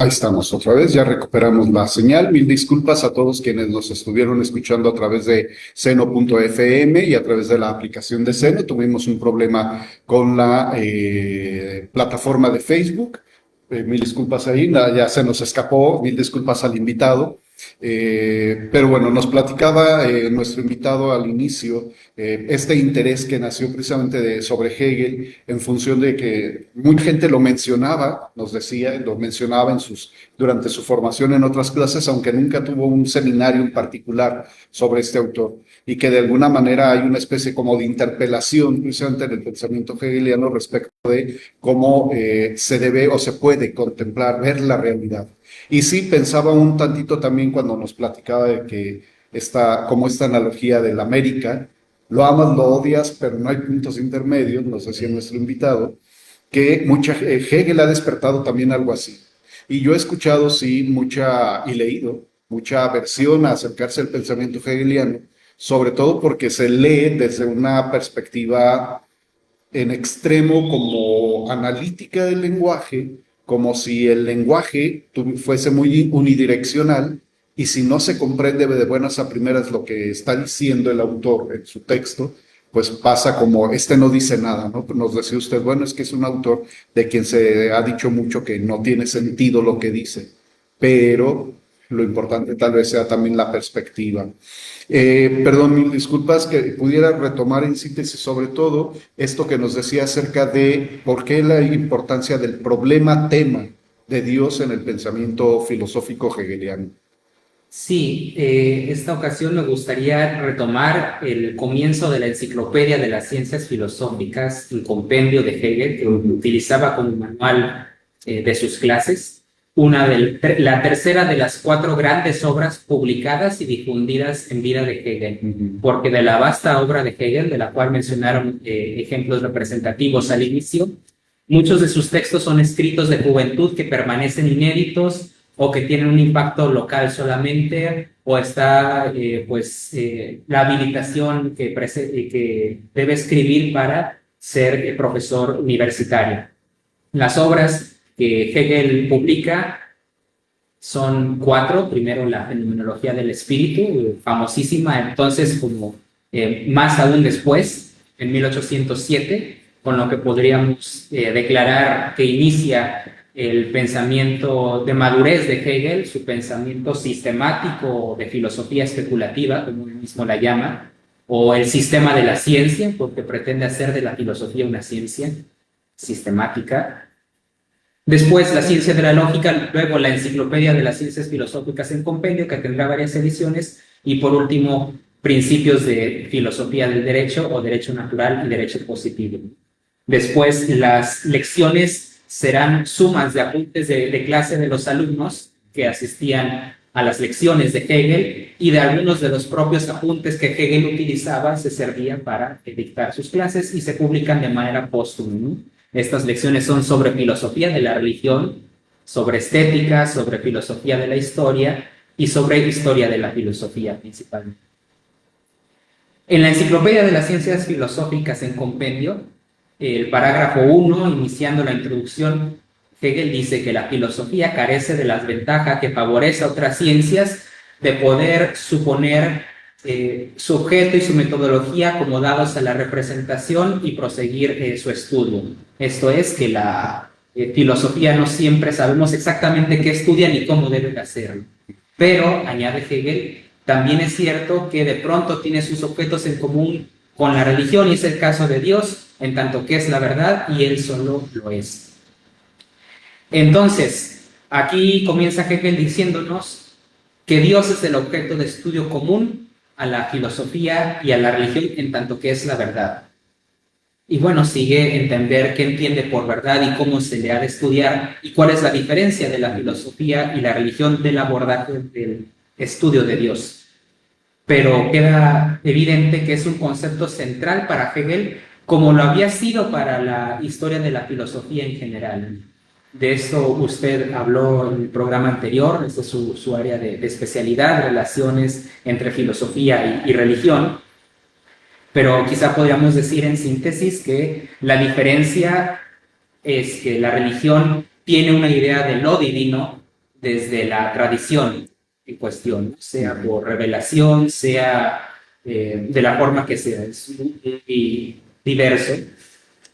Ahí estamos otra vez, ya recuperamos la señal. Mil disculpas a todos quienes nos estuvieron escuchando a través de seno.fm y a través de la aplicación de Seno. Tuvimos un problema con la plataforma de Facebook. Mil disculpas ahí, ya se nos escapó. Mil disculpas al invitado. Pero bueno, nos platicaba nuestro invitado al inicio este interés que nació precisamente sobre Hegel en función de que mucha gente lo mencionaba, nos decía, lo mencionaba durante su formación en otras clases, aunque nunca tuvo un seminario en particular sobre este autor, y que de alguna manera hay una especie como de interpelación precisamente en el pensamiento hegeliano respecto de cómo se debe o se puede contemplar, ver la realidad. Y sí, pensaba un tantito también cuando nos platicaba de que como esta analogía de la América, lo amas, lo odias, pero no hay puntos intermedios, nos decía nuestro invitado, que Hegel ha despertado también algo así. Y yo he escuchado, sí, y leído mucha aversión a acercarse al pensamiento hegeliano, sobre todo porque se lee desde una perspectiva en extremo como analítica del lenguaje, como si el lenguaje fuese muy unidireccional y si no se comprende de buenas a primeras lo que está diciendo el autor en su texto, pues pasa como, no dice nada, ¿no? Nos decía usted, bueno, es que es un autor de quien se ha dicho mucho que no tiene sentido lo que dice, pero lo importante tal vez sea también la perspectiva. Perdón, mil disculpas, que pudiera retomar en síntesis sobre todo esto que nos decía acerca de por qué la importancia del problema-tema de Dios en el pensamiento filosófico hegeliano. Sí, esta ocasión me gustaría retomar el comienzo de la Enciclopedia de las Ciencias Filosóficas, un compendio de Hegel que utilizaba como manual de sus clases, la tercera de las 4 grandes obras publicadas y difundidas en vida de Hegel, porque de la vasta obra de Hegel, de la cual mencionaron ejemplos representativos al inicio, muchos de sus textos son escritos de juventud que permanecen inéditos o que tienen un impacto local solamente, o está la habilitación que debe escribir para ser profesor universitario. Las obras que Hegel publica son 4. Primero, la fenomenología del espíritu, famosísima, entonces como más aún después, en 1807, con lo que podríamos declarar que inicia el pensamiento de madurez de Hegel, su pensamiento sistemático de filosofía especulativa, como él mismo la llama, o el sistema de la ciencia, porque pretende hacer de la filosofía una ciencia sistemática. Después, la ciencia de la lógica, luego la enciclopedia de las ciencias filosóficas en compendio, que tendrá varias ediciones, y por último, principios de filosofía del derecho o derecho natural y derecho positivo. Después, las lecciones serán sumas de apuntes de clase de los alumnos que asistían a las lecciones de Hegel y de algunos de los propios apuntes que Hegel utilizaba se servían para dictar sus clases y se publican de manera póstuma, ¿no? Estas lecciones son sobre filosofía de la religión, sobre estética, sobre filosofía de la historia y sobre historia de la filosofía principalmente. En la Enciclopedia de las Ciencias Filosóficas en compendio, el parágrafo 1, iniciando la introducción, Hegel dice que la filosofía carece de las ventajas que favorece a otras ciencias de poder suponer su objeto y su metodología acomodados a la representación y proseguir su estudio. Esto es que la filosofía no siempre sabemos exactamente qué estudia ni cómo debe hacerlo. Pero, añade Hegel, también es cierto que de pronto tiene sus objetos en común con la religión, y es el caso de Dios, en tanto que es la verdad y Él solo lo es. Entonces, aquí comienza Hegel diciéndonos que Dios es el objeto de estudio común a la filosofía y a la religión, en tanto que es la verdad. Y bueno, sigue entender qué entiende por verdad y cómo se le ha de estudiar y cuál es la diferencia de la filosofía y la religión del abordaje del estudio de Dios. Pero queda evidente que es un concepto central para Hegel, como lo había sido para la historia de la filosofía en general. De eso usted habló en el programa anterior, esta es su área de especialidad, relaciones entre filosofía y religión. Pero quizá podríamos decir en síntesis que la diferencia es que la religión tiene una idea de lo divino desde la tradición en cuestión, sea por revelación, sea de la forma que sea, es muy diverso,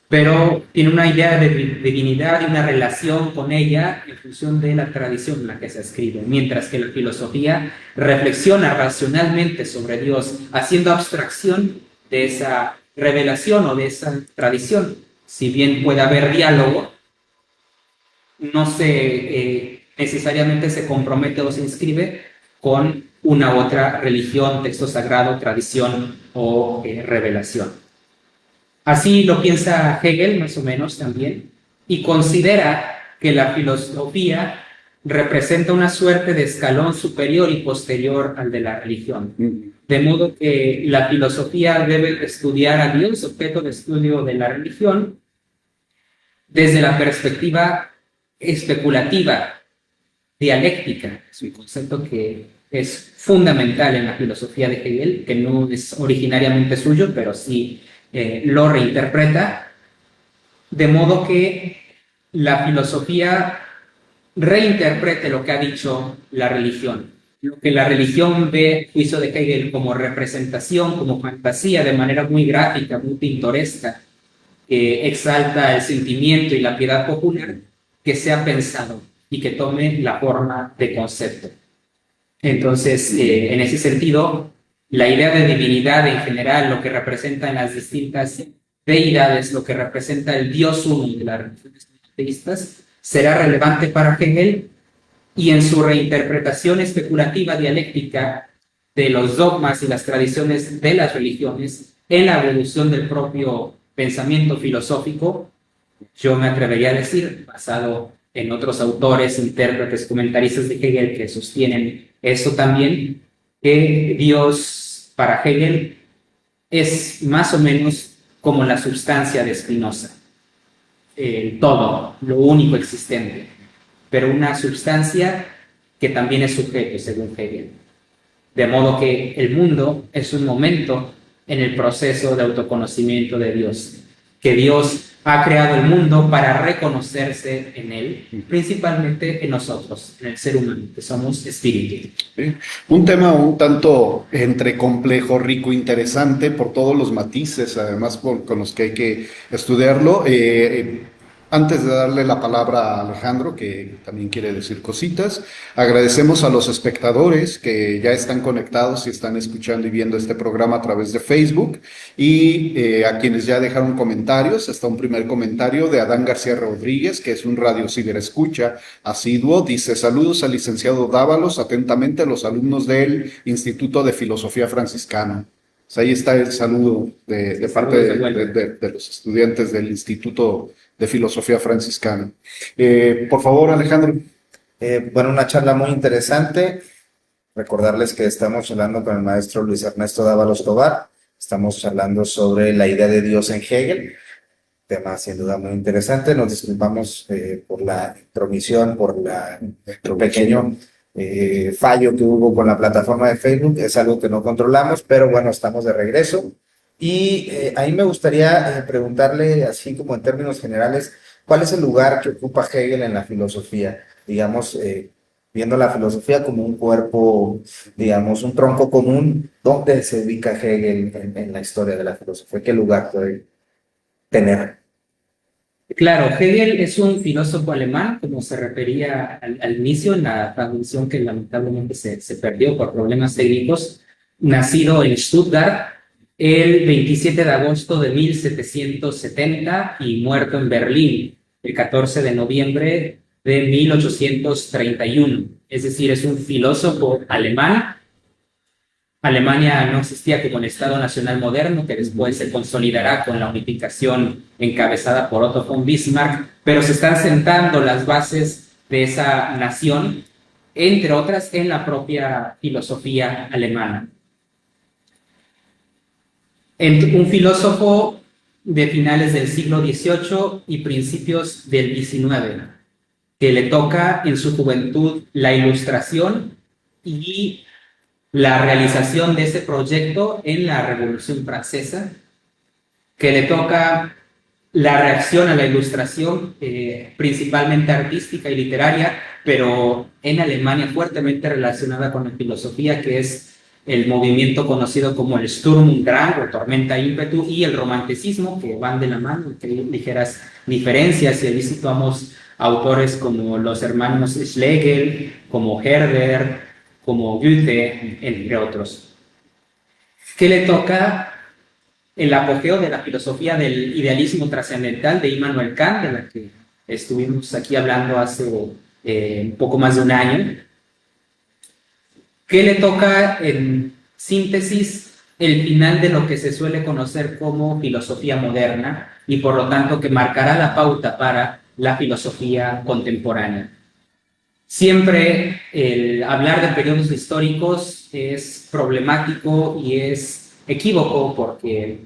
pero tiene una idea de divinidad y una relación con ella en función de la tradición en la que se escribe, mientras que la filosofía reflexiona racionalmente sobre Dios, haciendo abstracción de esa revelación o de esa tradición. Si bien puede haber diálogo, no necesariamente se compromete o se inscribe con una u otra religión, texto sagrado, tradición o revelación. Así lo piensa Hegel, más o menos también, y considera que la filosofía representa una suerte de escalón superior y posterior al de la religión. De modo que la filosofía debe estudiar a Dios, objeto de estudio de la religión, desde la perspectiva especulativa, dialéctica. Es un concepto que es fundamental en la filosofía de Hegel, que no es originariamente suyo, pero sí lo reinterpreta, de modo que la filosofía reinterprete lo que ha dicho la religión. Lo que la religión ve, juicio de Hegel, como representación, como fantasía, de manera muy gráfica, muy pintoresca, que exalta el sentimiento y la piedad popular, que sea pensado y que tome la forma de concepto. Entonces, en ese sentido, la idea de divinidad en general, lo que representan las distintas deidades, lo que representa el Dios uno de las religiones monoteístas, será relevante para Hegel, y en su reinterpretación especulativa dialéctica de los dogmas y las tradiciones de las religiones, en la evolución del propio pensamiento filosófico, yo me atrevería a decir, basado en otros autores, intérpretes, comentaristas de Hegel que sostienen eso también, que Dios para Hegel es más o menos como la sustancia de Spinoza, el todo, lo único existente, pero una sustancia que también es sujeto, según Hegel. De modo que el mundo es un momento en el proceso de autoconocimiento de Dios, que Dios ha creado el mundo para reconocerse en él, principalmente en nosotros, en el ser humano, que somos espíritu. Sí. Un tema un tanto entre complejo, rico, interesante por todos los matices, además con los que hay que estudiarlo. Antes de darle la palabra a Alejandro, que también quiere decir cositas, agradecemos a los espectadores que ya están conectados y están escuchando y viendo este programa a través de Facebook, y a quienes ya dejaron comentarios. Está un primer comentario de Adán García Rodríguez, que es un radio ciberescucha asiduo. Dice: saludos al licenciado Dávalos, atentamente a los alumnos del Instituto de Filosofía Franciscana. Pues ahí está el saludo de parte de los estudiantes del Instituto de Filosofía Franciscana. Por favor, Alejandro. Bueno, una charla muy interesante. Recordarles que estamos hablando con el maestro Luis Ernesto Dávalos Tovar. Estamos hablando sobre la idea de Dios en Hegel. Tema sin duda muy interesante. Nos disculpamos por la intromisión, por el pequeño fallo que hubo con la plataforma de Facebook. Es algo que no controlamos, pero bueno, estamos de regreso. Y ahí me gustaría preguntarle, así como en términos generales, ¿cuál es el lugar que ocupa Hegel en la filosofía? Digamos, viendo la filosofía como un cuerpo, digamos, un tronco común, ¿dónde se ubica Hegel en la historia de la filosofía? ¿Qué lugar puede tener? Claro, Hegel es un filósofo alemán, como se refería al inicio, en la traducción que lamentablemente se perdió por problemas técnicos, nacido en Stuttgart el 27 de agosto de 1770 y muerto en Berlín el 14 de noviembre de 1831. Es decir, es un filósofo alemán. Alemania no existía como el Estado Nacional moderno, que después se consolidará con la unificación encabezada por Otto von Bismarck, pero se están sentando las bases de esa nación, entre otras en la propia filosofía alemana. Un filósofo de finales del siglo XVIII y principios del XIX, que le toca en su juventud la ilustración y la realización de ese proyecto en la Revolución Francesa, que le toca la reacción a la ilustración, principalmente artística y literaria, pero en Alemania fuertemente relacionada con la filosofía, que es el movimiento conocido como el Sturm und Drang o tormenta ímpetu, y el romanticismo, que van de la mano, que hay ligeras diferencias, y ahí situamos autores como los hermanos Schlegel, como Herder, como Goethe, entre otros. ¿Qué le toca? El apogeo de la filosofía del idealismo trascendental de Immanuel Kant, de la que estuvimos aquí hablando hace un poco más de un año. ¿Qué le toca en síntesis? El final de lo que se suele conocer como filosofía moderna, y por lo tanto que marcará la pauta para la filosofía contemporánea. Siempre el hablar de periodos históricos es problemático y es equívoco, porque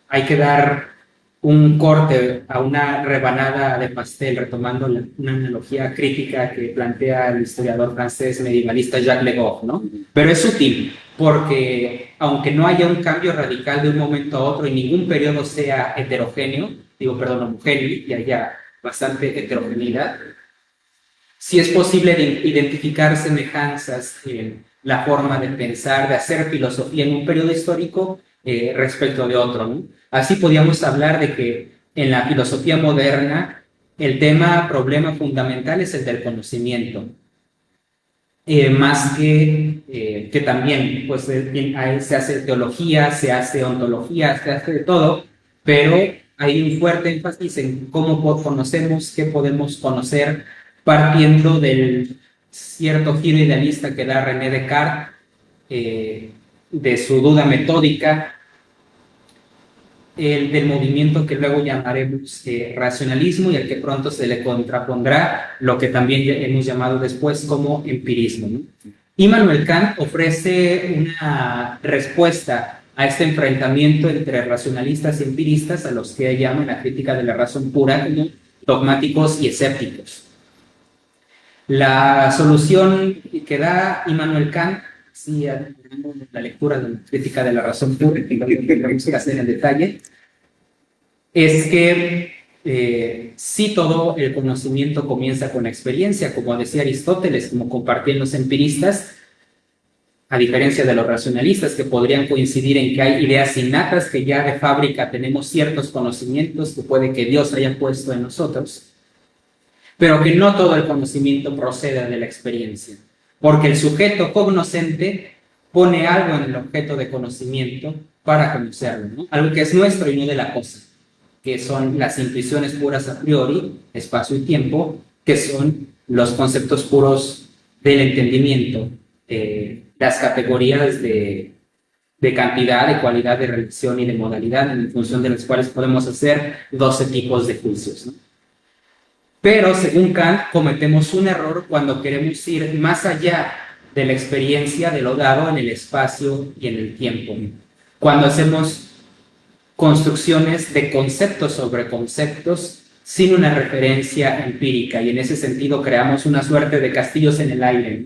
hay que dar un corte a una rebanada de pastel, retomando una analogía crítica que plantea el historiador francés medievalista Jacques Le Goff, ¿no? Pero es útil, porque aunque no haya un cambio radical de un momento a otro y ningún periodo sea heterogéneo, homogéneo, y haya bastante heterogeneidad, sí es posible identificar semejanzas en la forma de pensar, de hacer filosofía en un periodo histórico respecto de otro, ¿no? Así podríamos hablar de que en la filosofía moderna el problema fundamental es el del conocimiento, más que también pues, se hace teología, se hace ontología, se hace de todo, pero hay un fuerte énfasis en cómo conocemos, qué podemos conocer, partiendo del cierto giro idealista que da René Descartes, de su duda metódica, del movimiento que luego llamaremos racionalismo, y al que pronto se le contrapondrá lo que también hemos llamado después como empirismo, ¿no? Immanuel Kant ofrece una respuesta a este enfrentamiento entre racionalistas y empiristas, a los que llama la crítica de la razón pura como dogmáticos y escépticos. La solución que da Immanuel Kant, si la lectura de la crítica de la razón pura, que tenemos que hacer en detalle, es que si todo el conocimiento comienza con la experiencia, como decía Aristóteles, como compartían los empiristas, a diferencia de los racionalistas, que podrían coincidir en que hay ideas innatas, que ya de fábrica tenemos ciertos conocimientos que puede que Dios haya puesto en nosotros, pero que no todo el conocimiento proceda de la experiencia, porque el sujeto cognoscente pone algo en el objeto de conocimiento para conocerlo, ¿no? Algo que es nuestro y no de la cosa, que son las intuiciones puras a priori, espacio y tiempo, que son los conceptos puros del entendimiento, las categorías de cantidad, de cualidad, de relación y de modalidad, en función de las cuales podemos hacer 12 tipos de juicios, ¿no? Pero, según Kant, cometemos un error cuando queremos ir más allá de la experiencia de lo dado en el espacio y en el tiempo. Cuando hacemos construcciones de conceptos sobre conceptos sin una referencia empírica, y en ese sentido creamos una suerte de castillos en el aire.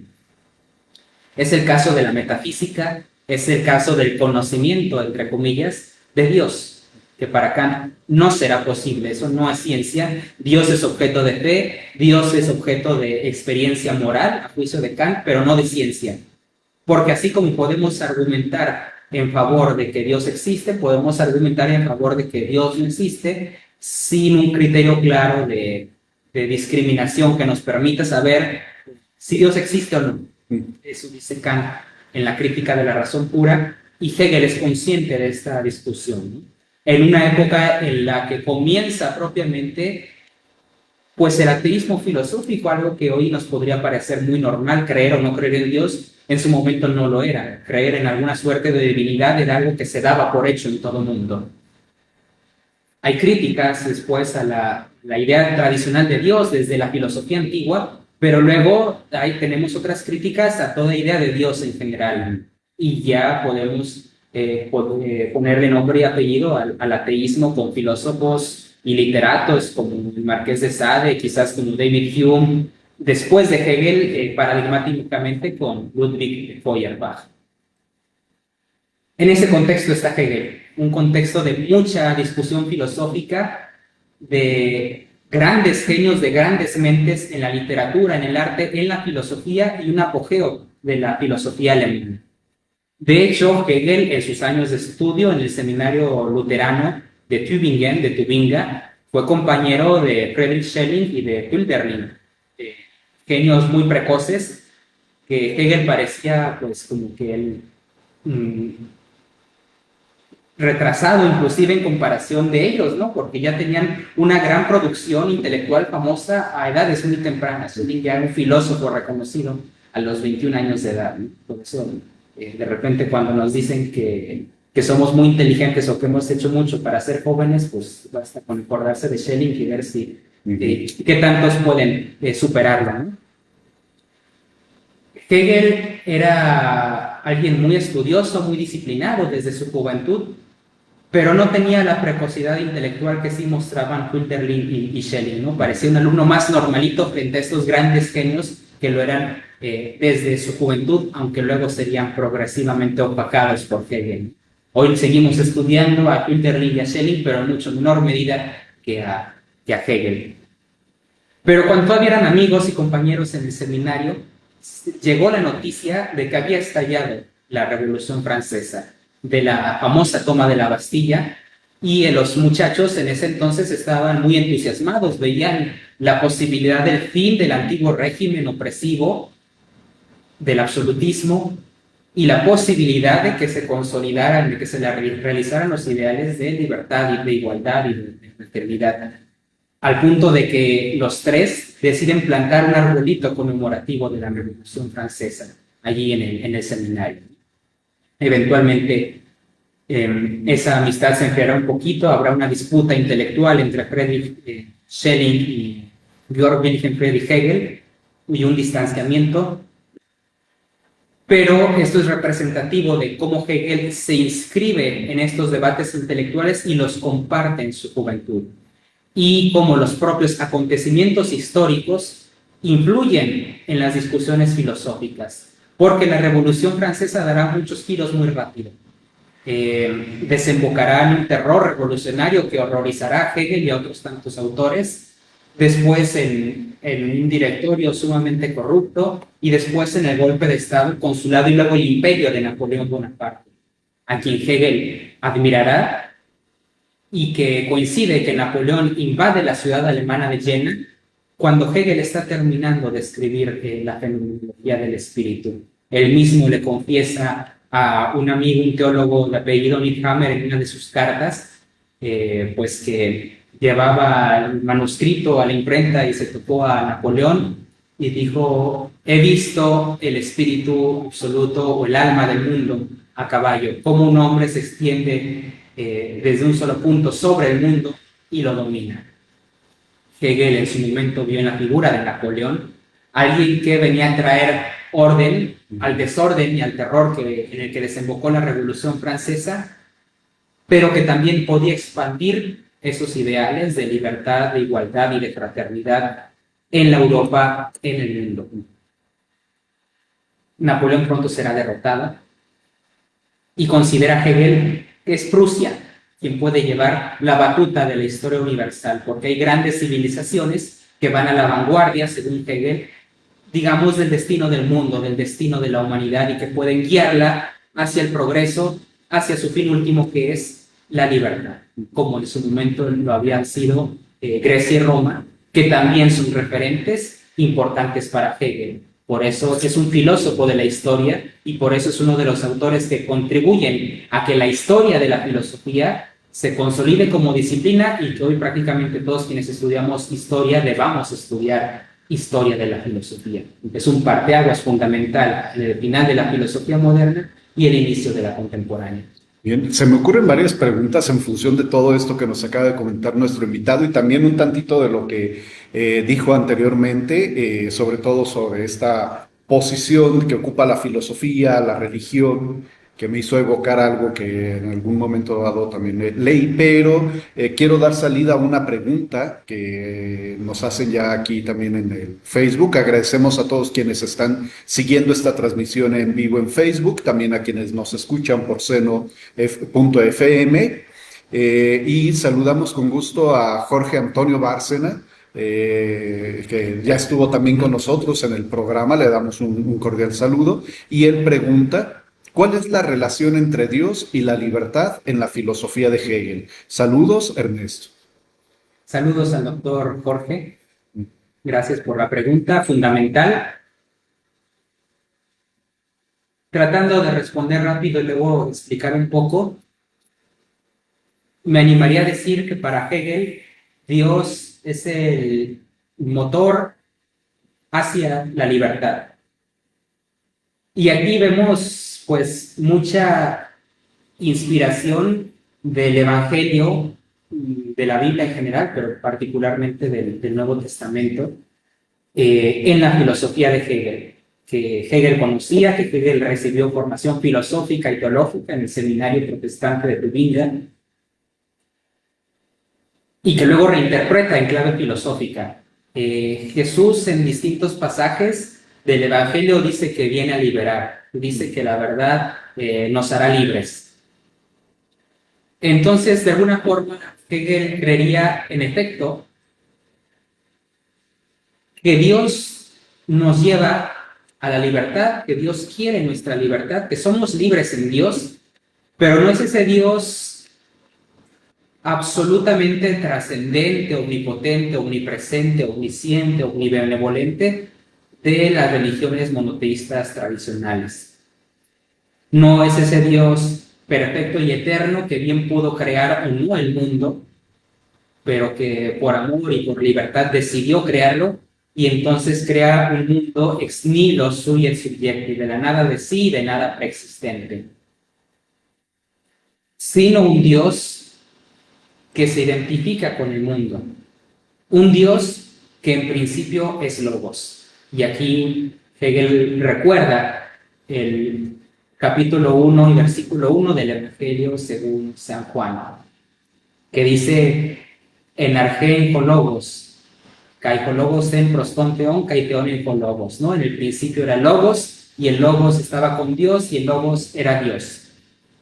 Es el caso de la metafísica, es el caso del conocimiento, entre comillas, de Dios, que para Kant no será posible. Eso no es ciencia. Dios es objeto de fe, Dios es objeto de experiencia moral, a juicio de Kant, pero no de ciencia. Porque así como podemos argumentar en favor de que Dios existe, podemos argumentar en favor de que Dios no existe, sin un criterio claro de discriminación que nos permita saber si Dios existe o no. Eso dice Kant en la crítica de la razón pura, y Hegel es consciente de esta discusión, ¿no? En una época en la que comienza propiamente pues el ateísmo filosófico, algo que hoy nos podría parecer muy normal, creer o no creer en Dios, en su momento no lo era. Creer en alguna suerte de divinidad era algo que se daba por hecho en todo el mundo. Hay críticas después a la idea tradicional de Dios desde la filosofía antigua, pero luego ahí tenemos otras críticas a toda idea de Dios en general, y ya podemos ponerle nombre y apellido al ateísmo con filósofos y literatos como el Marqués de Sade, quizás como David Hume, después de Hegel, paradigmáticamente con Ludwig Feuerbach. En ese contexto está Hegel, un contexto de mucha discusión filosófica, de grandes genios, de grandes mentes en la literatura, en el arte, en la filosofía y un apogeo de la filosofía alemana. De hecho, Hegel, en sus años de estudio en el seminario luterano de Tübingen, de Tubinga, fue compañero de Friedrich Schelling y de Hölderlin, genios muy precoces, que Hegel parecía pues como que él retrasado inclusive en comparación de ellos, ¿no? Porque ya tenían una gran producción intelectual famosa a edades muy tempranas. Schelling ya era un filósofo reconocido a los 21 años de edad, ¿no? Por eso, de repente cuando nos dicen que somos muy inteligentes o que hemos hecho mucho para ser jóvenes, pues basta con acordarse de Schelling y ver si qué tantos pueden superarlo, ¿no? Hegel era alguien muy estudioso, muy disciplinado desde su juventud, pero no tenía la precocidad intelectual que sí mostraban Hölderlin y Schelling, ¿no? Parecía un alumno más normalito frente a estos grandes genios que lo eran desde su juventud, aunque luego serían progresivamente opacados por Hegel. Hoy seguimos estudiando a Hölderlin y a Schelling, pero en mucho menor medida que a Hegel. Pero cuando todavía eran amigos y compañeros en el seminario, llegó la noticia de que había estallado la Revolución Francesa, de la famosa toma de la Bastilla, y los muchachos en ese entonces estaban muy entusiasmados, veían la posibilidad del fin del antiguo régimen opresivo, del absolutismo, y la posibilidad de que se consolidaran, de que se realizaran los ideales de libertad y de igualdad y de fraternidad, al punto de que los tres deciden plantar un arbolito conmemorativo de la Revolución Francesa allí en el seminario. Eventualmente esa amistad se enfriará un poquito, habrá una disputa intelectual entre Friedrich Schelling y Georg Wilhelm Friedrich Hegel y un distanciamiento, pero esto es representativo de cómo Hegel se inscribe en estos debates intelectuales y los comparte en su juventud, y cómo los propios acontecimientos históricos influyen en las discusiones filosóficas, porque la Revolución Francesa dará muchos giros muy rápido. Desembocará en un terror revolucionario que horrorizará a Hegel y a otros tantos autores, después en un directorio sumamente corrupto, y después en el golpe de Estado, el consulado y luego el imperio de Napoleón Bonaparte, a quien Hegel admirará, y que coincide que Napoleón invade la ciudad alemana de Jena cuando Hegel está terminando de escribir la fenomenología del espíritu. Él mismo le confiesa a un amigo, un teólogo de apellido Niethammer, en una de sus cartas, pues que llevaba el manuscrito a la imprenta y se topó a Napoleón y dijo: he visto el espíritu absoluto o el alma del mundo a caballo, cómo un hombre se extiende desde un solo punto sobre el mundo y lo domina. Hegel en su momento vio en la figura de Napoleón alguien que venía a traer orden al desorden y al terror en el que desembocó la Revolución Francesa, pero que también podía expandir esos ideales de libertad, de igualdad y de fraternidad en la Europa, en el mundo. Napoleón pronto será derrotada y considera Hegel que es Prusia quien puede llevar la batuta de la historia universal, porque hay grandes civilizaciones que van a la vanguardia, según Hegel, digamos, del destino del mundo, del destino de la humanidad, y que pueden guiarla hacia el progreso, hacia su fin último, que es la libertad, como en su momento lo habían sido Grecia y Roma, que también son referentes importantes para Hegel. Por eso es un filósofo de la historia y por eso es uno de los autores que contribuyen a que la historia de la filosofía se consolide como disciplina, y que hoy prácticamente todos quienes estudiamos historia debamos estudiar historia de la filosofía. Es un parteaguas fundamental en el final de la filosofía moderna y el inicio de la contemporánea. Bien, se me ocurren varias preguntas en función de todo esto que nos acaba de comentar nuestro invitado, y también un tantito de lo que dijo anteriormente, sobre todo sobre esta posición que ocupa la filosofía, la religión, que me hizo evocar algo que en algún momento dado también leí, pero quiero dar salida a una pregunta que nos hacen ya aquí también en el Facebook. Agradecemos a todos quienes están siguiendo esta transmisión en vivo en Facebook, también a quienes nos escuchan por seno.fm. Y saludamos con gusto a Jorge Antonio Bárcena, que ya estuvo también con nosotros en el programa, le damos un cordial saludo, y él pregunta, ¿cuál es la relación entre Dios y la libertad en la filosofía de Hegel? Saludos, Ernesto. Saludos al doctor Jorge. Gracias por la pregunta fundamental. Tratando de responder rápido y luego explicar un poco, me animaría a decir que para Hegel, Dios es el motor hacia la libertad. Y aquí vemos, pues, mucha inspiración del Evangelio, de la Biblia en general, pero particularmente del Nuevo Testamento, en la filosofía de Hegel, que Hegel conocía, que Hegel recibió formación filosófica y teológica en el seminario protestante de Tubinga, y que luego reinterpreta en clave filosófica. Jesús en distintos pasajes del Evangelio dice que viene a liberar, dice que la verdad nos hará libres. Entonces, de alguna forma, Hegel creería, en efecto, que Dios nos lleva a la libertad, que Dios quiere nuestra libertad, que somos libres en Dios, pero no es ese Dios absolutamente trascendente, omnipotente, omnipresente, omnisciente, omnibenevolente de las religiones monoteístas tradicionales. No es ese Dios perfecto y eterno que bien pudo crear o no el mundo, pero que por amor y por libertad decidió crearlo, y entonces crea un mundo ex nihilo sui et subjecti, de la nada de sí y de nada preexistente. Sino un Dios que se identifica con el mundo. Un Dios que en principio es Logos. Y aquí Hegel recuerda el capítulo 1 y versículo 1 del Evangelio según San Juan, que dice, en argén logos, kai logos en prostonteon, kai teon en logos, ¿no? En el principio era Logos, y el Logos estaba con Dios, y el Logos era Dios.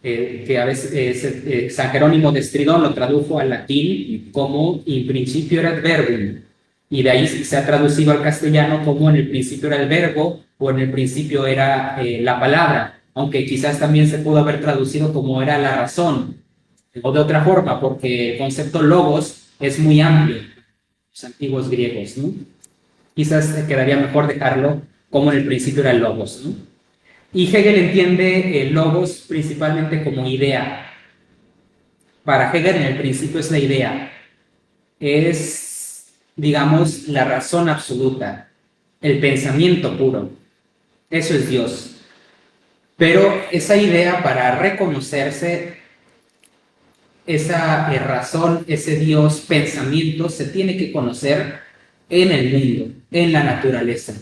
Que a veces San Jerónimo de Estridón lo tradujo al latín como in principio erat verbum, y de ahí se ha traducido al castellano como en el principio era el verbo, o en el principio era la palabra, aunque quizás también se pudo haber traducido como era la razón, o de otra forma, porque el concepto logos es muy amplio, los antiguos griegos, ¿no? Quizás quedaría mejor dejarlo como en el principio era el logos, ¿no? Y Hegel entiende el logos principalmente como idea. Para Hegel en el principio es la idea, es, digamos, la razón absoluta, el pensamiento puro, eso es Dios. Pero esa idea, para reconocerse, esa razón, ese Dios, pensamiento, se tiene que conocer en el mundo, en la naturaleza,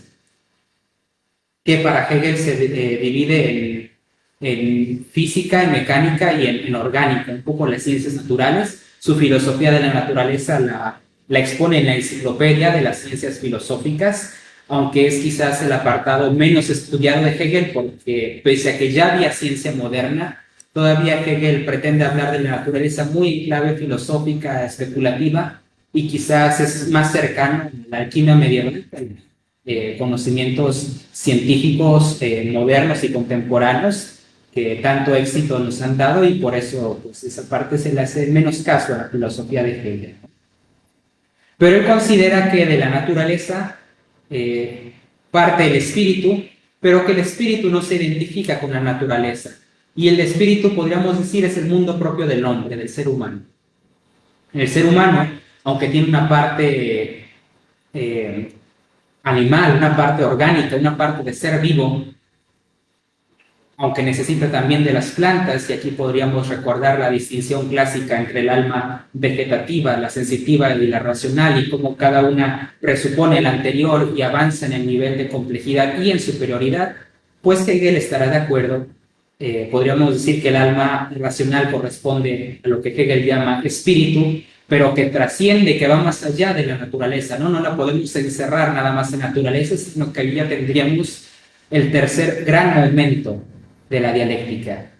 que para Hegel se divide en física, en mecánica y en orgánica, un poco las ciencias naturales. Su filosofía de la naturaleza la expone en la Enciclopedia de las Ciencias Filosóficas, aunque es quizás el apartado menos estudiado de Hegel, porque pese a que ya había ciencia moderna, todavía Hegel pretende hablar de la naturaleza muy en clave filosófica, especulativa, y quizás es más cercano a la alquimia medieval, conocimientos científicos modernos y contemporáneos que tanto éxito nos han dado, y por eso pues, esa parte se le hace menos caso a la filosofía de Hegel. Pero él considera que de la naturaleza parte el espíritu, pero que el espíritu no se identifica con la naturaleza. Y el espíritu, podríamos decir, es el mundo propio del hombre, del ser humano. El ser humano, aunque tiene una parte animal, una parte orgánica, una parte de ser vivo, aunque necesita también de las plantas, y aquí podríamos recordar la distinción clásica entre el alma vegetativa, la sensitiva y la racional, y cómo cada una presupone la anterior y avanza en el nivel de complejidad y en superioridad, pues Hegel estará de acuerdo. Podríamos decir que el alma racional corresponde a lo que Hegel llama espíritu, pero que trasciende, que va más allá de la naturaleza, ¿no? No la podemos encerrar nada más en naturaleza, sino que ahí ya tendríamos el tercer gran momento de la dialéctica.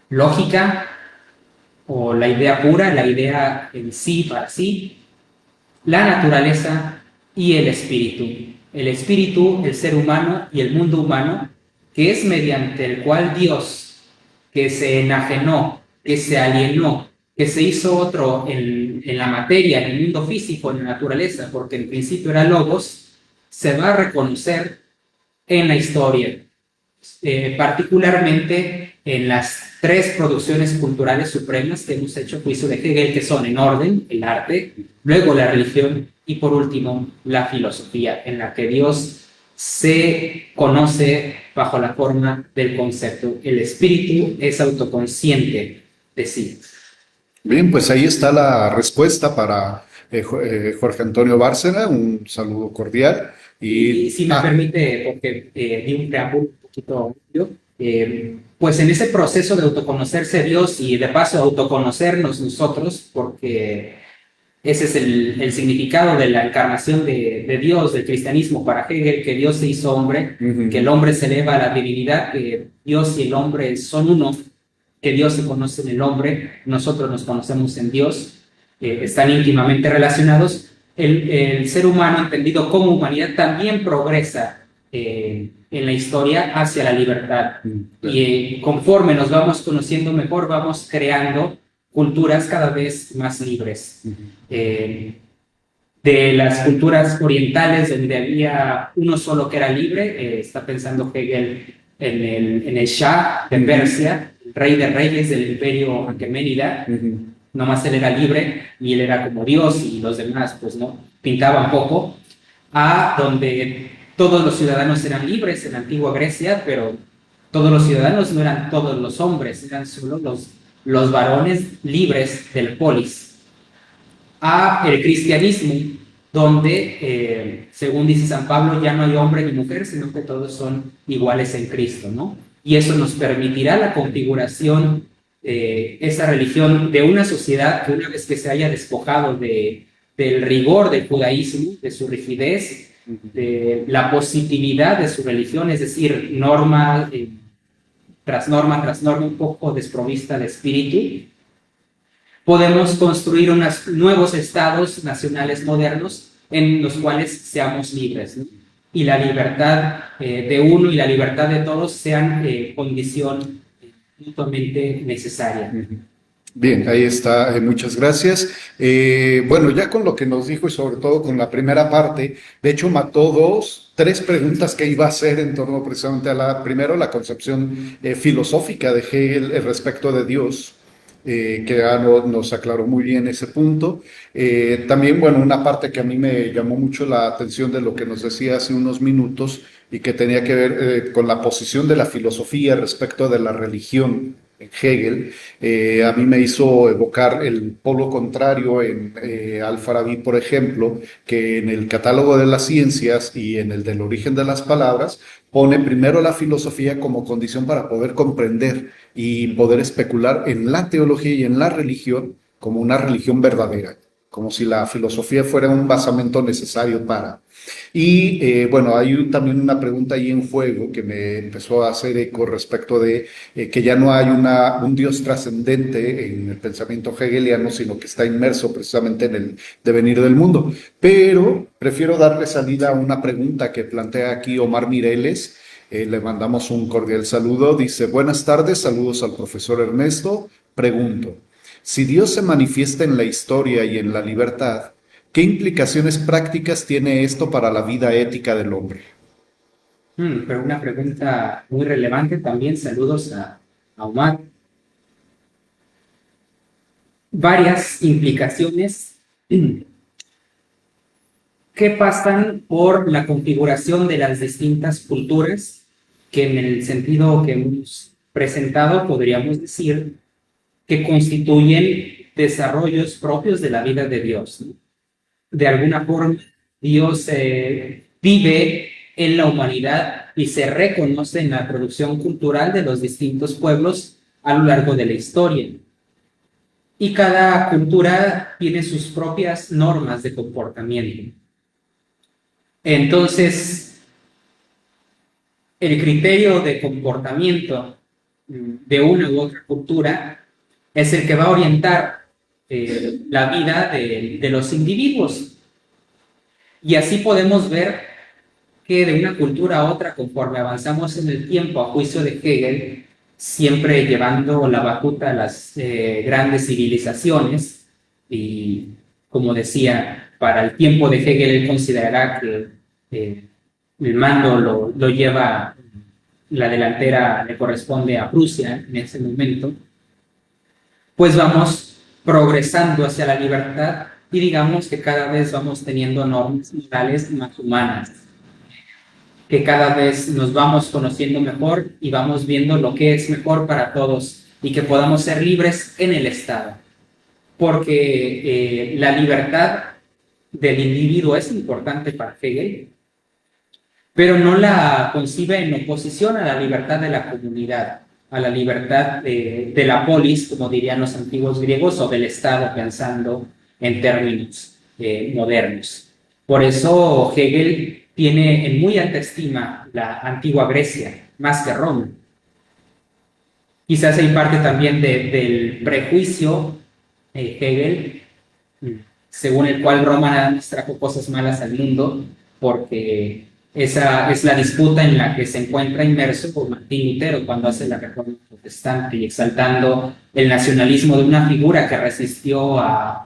Lógica, o la idea pura, la idea en sí para sí, la naturaleza y el espíritu. El espíritu, el ser humano y el mundo humano, que es mediante el cual Dios, que se enajenó, que se alienó, que se hizo otro en la materia, en el mundo físico, en la naturaleza, porque en principio era logos, se va a reconocer en la historia, particularmente en las tres producciones culturales supremas que hemos hecho juicio de Hegel, que son en orden, el arte, luego la religión y por último la filosofía, en la que Dios se conoce bajo la forma del concepto. El espíritu es autoconsciente de sí. Bien, pues ahí está la respuesta para Jorge Antonio Bárcena. Un saludo cordial. Y si me permite, porque di un preámbulo un poquito amplio, pues en ese proceso de autoconocerse Dios y de paso autoconocernos nosotros, porque ese es el significado de la encarnación de Dios, del cristianismo para Hegel, que Dios se hizo hombre, que el hombre se eleva a la divinidad, que Dios y el hombre son uno, que Dios se conoce en el hombre, nosotros nos conocemos en Dios, están íntimamente relacionados. El ser humano, entendido como humanidad, también progresa en la historia hacia la libertad. Y conforme nos vamos conociendo mejor, vamos creando culturas cada vez más libres. De las culturas orientales, donde había uno solo que era libre, está pensando Hegel en el Shah de Persia, el rey de reyes del imperio aqueménida. Nomás él era libre y él era como Dios y los demás pues no, pintaban poco, a donde todos los ciudadanos eran libres en la antigua Grecia, pero todos los ciudadanos no eran todos los hombres, eran solo los varones libres del polis. A el cristianismo, donde, según dice San Pablo, ya no hay hombre ni mujer, sino que todos son iguales en Cristo, ¿no? Y eso nos permitirá la configuración esa religión de una sociedad que una vez que se haya despojado del rigor del judaísmo, de su rigidez, de la positividad de su religión, es decir, norma tras norma, un poco desprovista de espíritu, podemos construir unos nuevos estados nacionales modernos en los cuales seamos libres, ¿no? Y la libertad de uno y la libertad de todos sean condición mutuamente necesaria. Bien, ahí está, muchas gracias. Bueno, ya con lo que nos dijo y sobre todo con la primera parte, de hecho mató tres preguntas que iba a hacer en torno precisamente a primero, la concepción filosófica de Hegel respecto de Dios, que ya nos aclaró muy bien ese punto. También, bueno, una parte que a mí me llamó mucho la atención de lo que nos decía hace unos minutos y que tenía que ver con la posición de la filosofía respecto de la religión en Hegel. A mí me hizo evocar el polo contrario en Al-Farabi, por ejemplo, que en el catálogo de las ciencias y en el del origen de las palabras pone primero la filosofía como condición para poder comprender y poder especular en la teología y en la religión como una religión verdadera, como si la filosofía fuera un basamento necesario para. Y bueno, hay también una pregunta ahí en juego que me empezó a hacer eco respecto de que ya no hay un Dios trascendente en el pensamiento hegeliano, sino que está inmerso precisamente en el devenir del mundo. Pero prefiero darle salida a una pregunta que plantea aquí Omar Mireles. Le mandamos un cordial saludo. Dice, buenas tardes, saludos al profesor Ernesto. Pregunto, si Dios se manifiesta en la historia y en la libertad, ¿qué implicaciones prácticas tiene esto para la vida ética del hombre? Pero una pregunta muy relevante también. Saludos a Omar. Varias implicaciones que pasan por la configuración de las distintas culturas, que en el sentido que hemos presentado podríamos decir que constituyen desarrollos propios de la vida de Dios, ¿no? De alguna forma, Dios vive en la humanidad y se reconoce en la producción cultural de los distintos pueblos a lo largo de la historia. Y cada cultura tiene sus propias normas de comportamiento. Entonces, el criterio de comportamiento de una u otra cultura es el que va a orientar la vida de los individuos. Y así podemos ver que de una cultura a otra, conforme avanzamos en el tiempo, a juicio de Hegel, siempre llevando la batuta a las grandes civilizaciones, y como decía, para el tiempo de Hegel él considerará que el mando lo lleva, la delantera le corresponde a Prusia en ese momento, pues vamos progresando hacia la libertad y digamos que cada vez vamos teniendo normas morales más humanas, que cada vez nos vamos conociendo mejor y vamos viendo lo que es mejor para todos y que podamos ser libres en el Estado. Porque la libertad del individuo es importante para Hegel, pero no la concibe en oposición a la libertad de la comunidad, a la libertad de la polis, como dirían los antiguos griegos, o del Estado, pensando en términos modernos. Por eso Hegel tiene en muy alta estima la antigua Grecia, más que Roma. Quizás hay parte también del prejuicio Hegel, según el cual Roma nada más trajo cosas malas al mundo, porque esa es la disputa en la que se encuentra inmerso por Martín Lutero cuando hace la Reforma Protestante y exaltando el nacionalismo de una figura que resistió al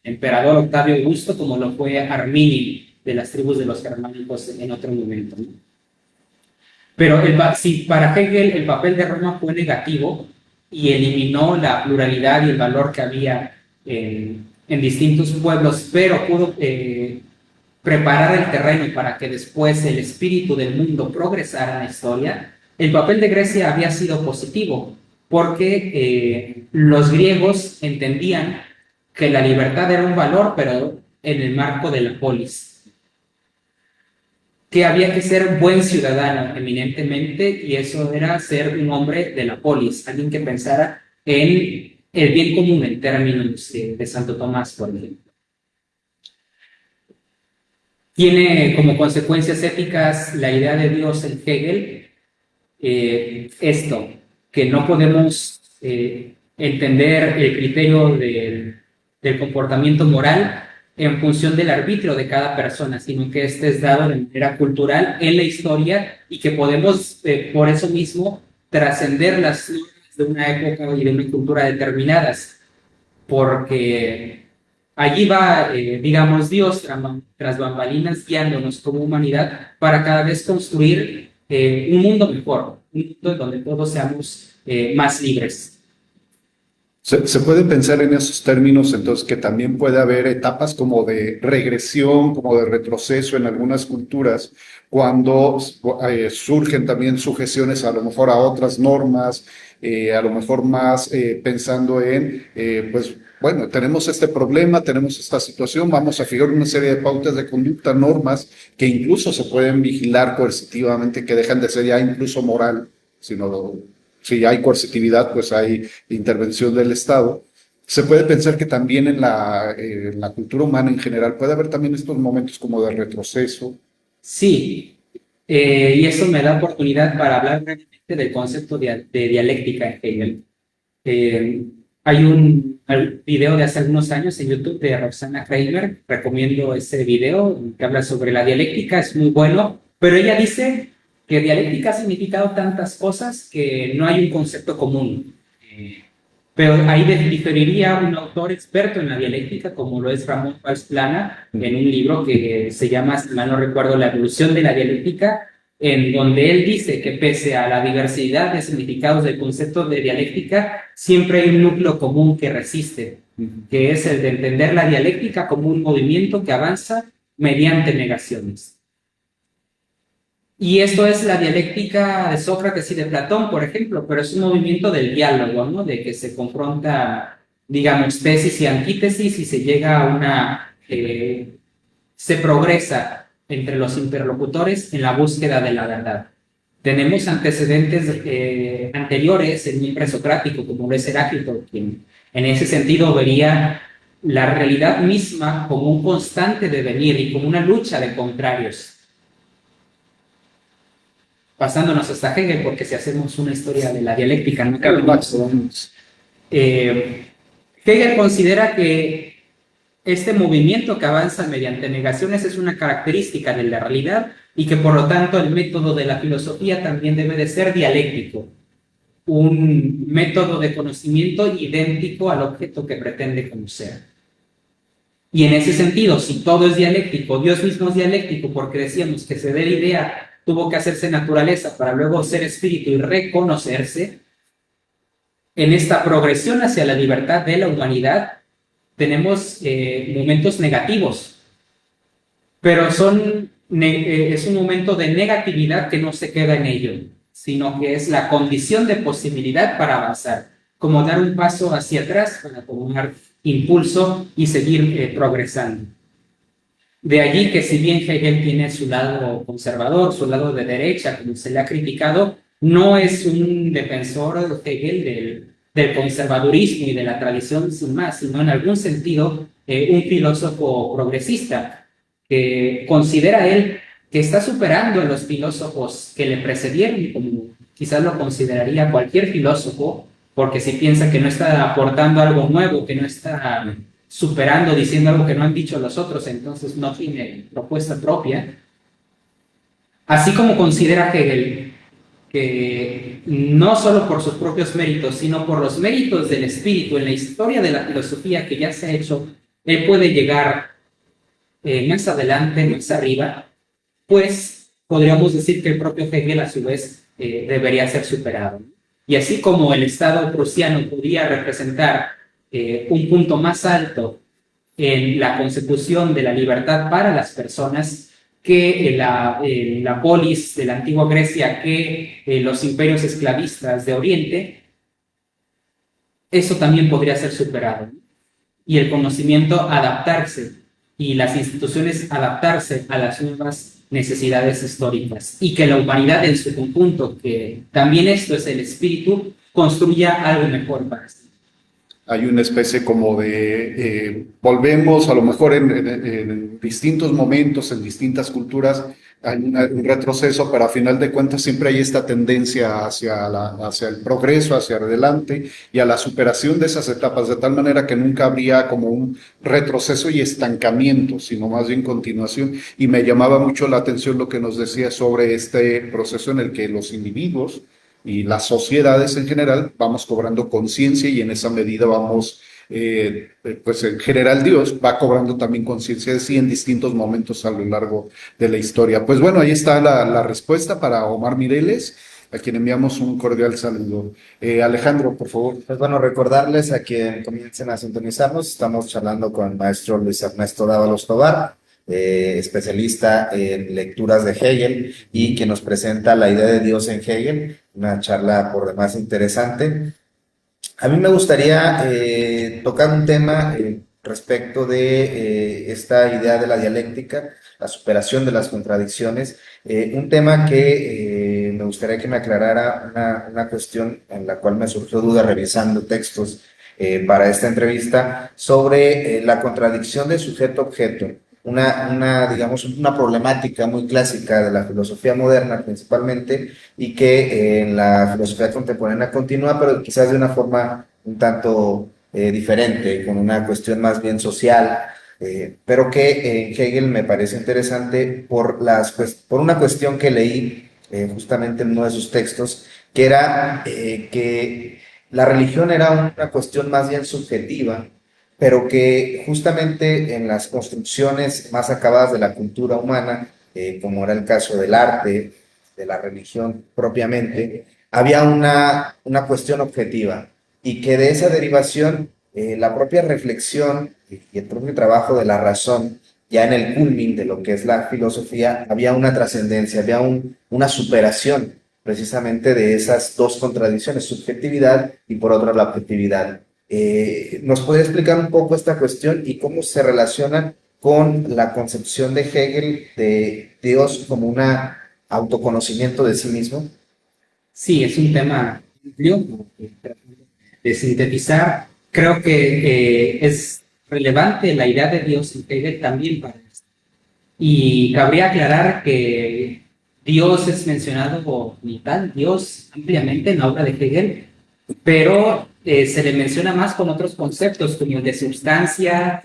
emperador Octavio Augusto, como lo fue Arminio de las tribus de los germánicos en otro momento, ¿no? Pero si para Hegel el papel de Roma fue negativo y eliminó la pluralidad y el valor que había en distintos pueblos, pero pudo preparar el terreno para que después el espíritu del mundo progresara en la historia, el papel de Grecia había sido positivo, porque los griegos entendían que la libertad era un valor, pero en el marco de la polis, que había que ser buen ciudadano eminentemente, y eso era ser un hombre de la polis, alguien que pensara en el bien común en términos de Santo Tomás, por ejemplo. Tiene como consecuencias éticas la idea de Dios en Hegel esto, que no podemos entender el criterio del comportamiento moral en función del arbitrio de cada persona, sino que este es dado de manera cultural en la historia y que podemos por eso mismo trascender las normas de una época y de una cultura determinadas, porque allí va, digamos, Dios tras bambalinas guiándonos como humanidad para cada vez construir un mundo mejor, un mundo en donde todos seamos más libres. Se puede pensar en esos términos, entonces, que también puede haber etapas como de regresión, como de retroceso en algunas culturas, cuando surgen también sujeciones a lo mejor a otras normas, a lo mejor más pensando en, pues, bueno, tenemos este problema, tenemos esta situación, vamos a fijar una serie de pautas de conducta, normas, que incluso se pueden vigilar coercitivamente, que dejan de ser ya incluso moral, sino... Si hay coercitividad, pues hay intervención del Estado. Se puede pensar que también en la cultura humana en general puede haber también estos momentos como de retroceso. Sí, y eso me da oportunidad para hablar brevemente del concepto de dialéctica en Hegel. Hay un video de hace algunos años en YouTube de Roxana Kramer, recomiendo ese video que habla sobre la dialéctica, es muy bueno, pero ella dice que dialéctica ha significado tantas cosas que no hay un concepto común. Pero ahí diferiría un autor experto en la dialéctica, como lo es Ramón Valls Plana, en un libro que se llama, si mal no recuerdo, La evolución de la dialéctica, en donde él dice que pese a la diversidad de significados del concepto de dialéctica, siempre hay un núcleo común que resiste, que es el de entender la dialéctica como un movimiento que avanza mediante negaciones. Y esto es la dialéctica de Sócrates y de Platón, por ejemplo, pero es un movimiento del diálogo, ¿no? De que se confronta, digamos, tesis y antítesis y se llega a una... se progresa entre los interlocutores en la búsqueda de la verdad. Tenemos antecedentes anteriores en un presocrático, como lo es Heráclito, quien en ese sentido vería la realidad misma como un constante devenir y como una lucha de contrarios. Pasándonos hasta Hegel, porque si hacemos una historia de la dialéctica, no cabe más. Hegel considera que este movimiento que avanza mediante negaciones es una característica de la realidad y que por lo tanto el método de la filosofía también debe de ser dialéctico, un método de conocimiento idéntico al objeto que pretende conocer. Y en ese sentido, si todo es dialéctico, Dios mismo es dialéctico, porque decíamos que se dé la idea, tuvo que hacerse naturaleza para luego ser espíritu y reconocerse, en esta progresión hacia la libertad de la humanidad tenemos momentos negativos, pero es un momento de negatividad que no se queda en ello, sino que es la condición de posibilidad para avanzar, como dar un paso hacia atrás para tomar impulso y seguir progresando. De allí que si bien Hegel tiene su lado conservador, su lado de derecha, como se le ha criticado, no es un defensor Hegel del conservadurismo y de la tradición sin más, sino en algún sentido un filósofo progresista que considera él que está superando a los filósofos que le precedieron, como quizás lo consideraría cualquier filósofo, porque si piensa que no está aportando algo nuevo, que no está superando, diciendo algo que no han dicho los otros, entonces no tiene propuesta propia. Así como considera Hegel que no solo por sus propios méritos, sino por los méritos del espíritu en la historia de la filosofía que ya se ha hecho, él puede llegar más adelante, más arriba, pues podríamos decir que el propio Hegel a su vez debería ser superado. Y así como el Estado prusiano podría representar un punto más alto en la consecución de la libertad para las personas que la polis de la antigua Grecia, que los imperios esclavistas de Oriente, eso también podría ser superado. Y el conocimiento adaptarse y las instituciones adaptarse a las nuevas necesidades históricas y que la humanidad en su conjunto, que también esto es el espíritu, construya algo mejor para sí. Hay una especie como de, volvemos a lo mejor en distintos momentos, en distintas culturas, hay un retroceso, pero a final de cuentas siempre hay esta tendencia hacia el progreso, hacia adelante y a la superación de esas etapas, de tal manera que nunca habría como un retroceso y estancamiento, sino más bien continuación. Y me llamaba mucho la atención lo que nos decía sobre este proceso en el que los individuos y las sociedades en general vamos cobrando conciencia y en esa medida vamos, pues en general Dios va cobrando también conciencia de sí en distintos momentos a lo largo de la historia. Pues bueno, ahí está la respuesta para Omar Mireles, a quien enviamos un cordial saludo. Alejandro, por favor. Pues bueno, recordarles a quien comiencen a sintonizarnos, estamos charlando con el maestro Luis Ernesto Dávalos Tovar, especialista en lecturas de Hegel y que nos presenta la idea de Dios en Hegel, una charla por demás interesante. A mí me gustaría tocar un tema respecto de esta idea de la dialéctica, la superación de las contradicciones, un tema que me gustaría que me aclarara una cuestión en la cual me surgió duda revisando textos para esta entrevista sobre la contradicción de sujeto-objeto. Digamos, una problemática muy clásica de la filosofía moderna principalmente y que en la filosofía contemporánea continúa, pero quizás de una forma un tanto diferente, con una cuestión más bien social, pero que en Hegel me parece interesante por una cuestión que leí justamente en uno de sus textos, que era que la religión era una cuestión más bien subjetiva, pero que justamente en las construcciones más acabadas de la cultura humana, como era el caso del arte, de la religión propiamente, había una cuestión objetiva y que de esa derivación la propia reflexión y el propio trabajo de la razón, ya en el culmin de lo que es la filosofía, había una trascendencia, había una superación precisamente de esas dos contradicciones, subjetividad y por otra la objetividad. ¿Nos puede explicar un poco esta cuestión y cómo se relaciona con la concepción de Hegel de Dios como un autoconocimiento de sí mismo? Sí, es un tema amplio de sintetizar. Creo que es relevante la idea de Dios en Hegel también para esto. Y cabría aclarar que Dios es mencionado como tal, Dios ampliamente en la obra de Hegel, pero se le menciona más con otros conceptos, como el de sustancia,